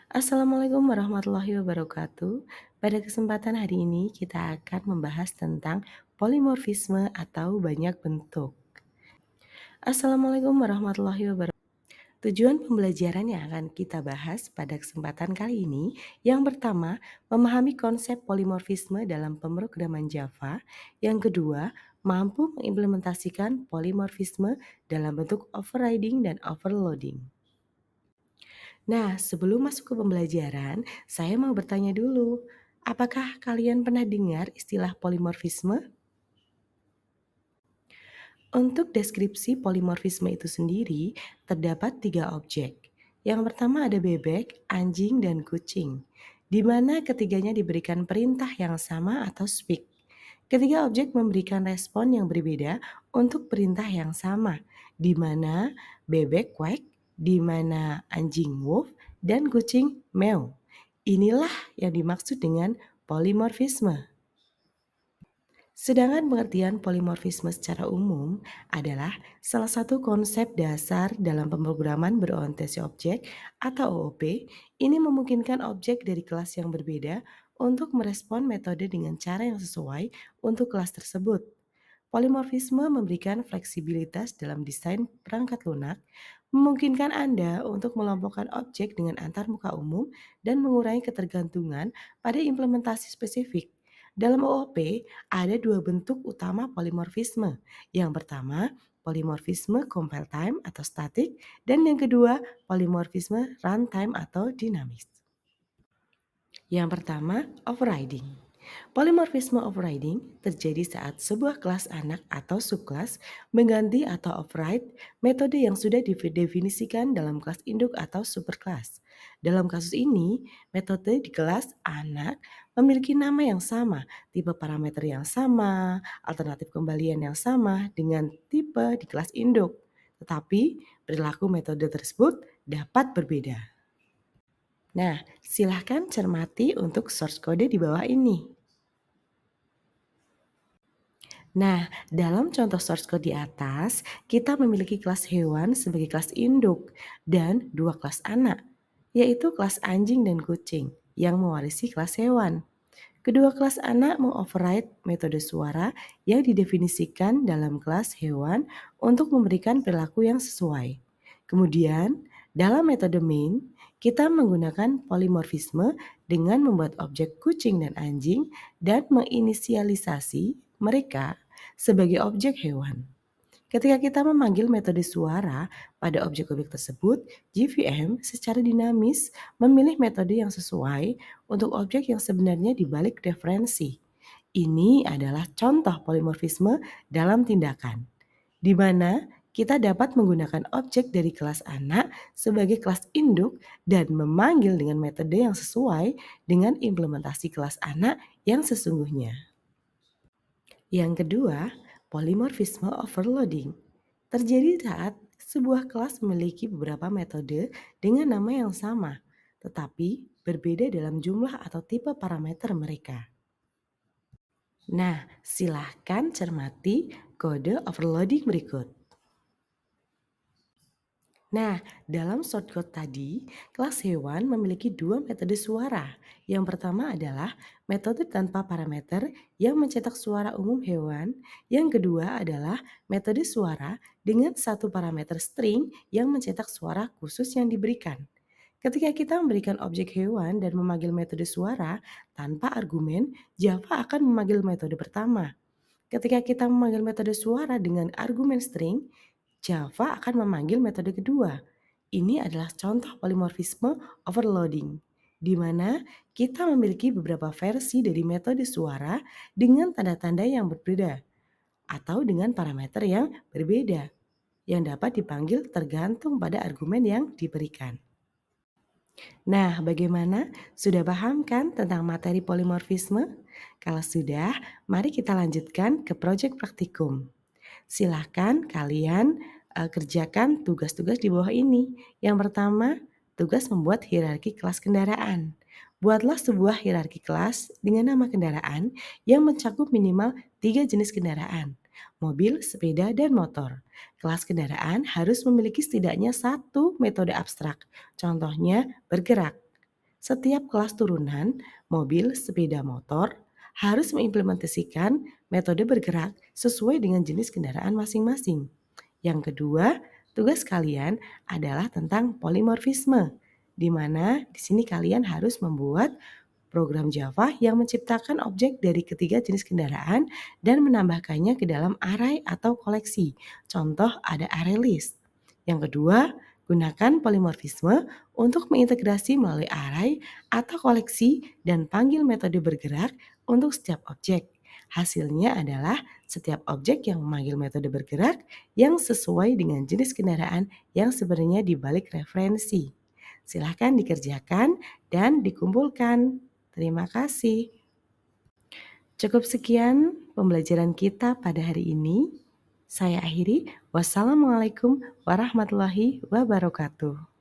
Assalamualaikum warahmatullahi wabarakatuh. Pada kesempatan hari ini kita akan membahas tentang polimorfisme atau banyak bentuk. Assalamualaikum warahmatullahi wabarakatuh. Tujuan pembelajaran yang akan kita bahas pada kesempatan kali ini yang pertama, memahami konsep polimorfisme dalam pemrograman Java. Yang kedua, mampu mengimplementasikan polimorfisme dalam bentuk overriding dan overloading. Nah, sebelum masuk ke pembelajaran, saya mau bertanya dulu. Apakah kalian pernah dengar istilah polimorfisme? Untuk deskripsi polimorfisme itu sendiri, terdapat tiga objek. Yang pertama ada bebek, anjing, dan kucing, di mana ketiganya diberikan perintah yang sama atau speak. Ketiga objek memberikan respon yang berbeda untuk perintah yang sama, di mana bebek quack, di mana anjing woof, dan kucing meow. Inilah yang dimaksud dengan polimorfisme. Sedangkan pengertian polimorfisme secara umum adalah salah satu konsep dasar dalam pemrograman berorientasi objek atau OOP. Ini memungkinkan objek dari kelas yang berbeda untuk merespon metode dengan cara yang sesuai untuk kelas tersebut. Polimorfisme memberikan fleksibilitas dalam desain perangkat lunak, memungkinkan Anda untuk mengelompokkan objek dengan antarmuka umum dan mengurangi ketergantungan pada implementasi spesifik. Dalam OOP, ada dua bentuk utama polimorfisme. Yang pertama, polimorfisme compile time atau static, dan yang kedua, polimorfisme runtime atau dinamis. Yang pertama, overriding. Polymorphisme overriding terjadi saat sebuah kelas anak atau subkelas mengganti atau override metode yang sudah didefinisikan dalam kelas induk atau superkelas. Dalam kasus ini, metode di kelas anak memiliki nama yang sama, tipe parameter yang sama, alternatif kembalian yang sama dengan tipe di kelas induk. Tetapi, perilaku metode tersebut dapat berbeda. Nah, silahkan cermati untuk source code di bawah ini. Nah, dalam contoh source code di atas, kita memiliki kelas hewan sebagai kelas induk dan dua kelas anak, yaitu kelas anjing dan kucing yang mewarisi kelas hewan. Kedua kelas anak mengoverride metode suara yang didefinisikan dalam kelas hewan untuk memberikan perilaku yang sesuai. Kemudian, dalam metode main, kita menggunakan polimorfisme dengan membuat objek kucing dan anjing dan menginisialisasi mereka sebagai objek hewan. Ketika kita memanggil metode suara pada objek-objek tersebut, JVM secara dinamis memilih metode yang sesuai untuk objek yang sebenarnya dibalik referensi. Ini adalah contoh polimorfisme dalam tindakan, di mana kita dapat menggunakan objek dari kelas anak sebagai kelas induk dan memanggil dengan metode yang sesuai dengan implementasi kelas anak yang sesungguhnya. Yang kedua, polimorfisme overloading. Terjadi saat sebuah kelas memiliki beberapa metode dengan nama yang sama, tetapi berbeda dalam jumlah atau tipe parameter mereka. Nah, silahkan cermati kode overloading berikut. Nah, dalam shortcode tadi, kelas hewan memiliki dua metode suara. Yang pertama adalah metode tanpa parameter yang mencetak suara umum hewan. Yang kedua adalah metode suara dengan satu parameter string yang mencetak suara khusus yang diberikan. Ketika kita memberikan objek hewan dan memanggil metode suara tanpa argumen, Java akan memanggil metode pertama. Ketika kita memanggil metode suara dengan argumen string, Java akan memanggil metode kedua. Ini adalah contoh polimorfisme overloading, di mana kita memiliki beberapa versi dari metode suara dengan tanda-tanda yang berbeda atau dengan parameter yang berbeda yang dapat dipanggil tergantung pada argumen yang diberikan. Nah, bagaimana? Sudah paham kan tentang materi polimorfisme? Kalau sudah, mari kita lanjutkan ke proyek praktikum. Silahkan kalian kerjakan tugas-tugas di bawah ini. Yang pertama, tugas membuat hierarki kelas kendaraan. Buatlah sebuah hierarki kelas dengan nama kendaraan yang mencakup minimal 3 jenis kendaraan, mobil, sepeda, dan motor. Kelas kendaraan harus memiliki setidaknya satu metode abstrak, contohnya bergerak. Setiap kelas turunan, mobil, sepeda motor harus mengimplementasikan metode bergerak sesuai dengan jenis kendaraan masing-masing. Yang kedua, tugas kalian adalah tentang polimorfisme, di mana di sini kalian harus membuat program Java yang menciptakan objek dari ketiga jenis kendaraan dan menambahkannya ke dalam array atau koleksi. Contoh ada array list. Yang kedua, gunakan polimorfisme untuk mengintegrasi melalui array atau koleksi dan panggil metode bergerak untuk setiap objek. Hasilnya adalah setiap objek yang memanggil metode bergerak yang sesuai dengan jenis kendaraan yang sebenarnya dibalik referensi. Silahkan dikerjakan dan dikumpulkan. Terima kasih. Cukup sekian pembelajaran kita pada hari ini. Saya akhiri. Wassalamualaikum warahmatullahi wabarakatuh.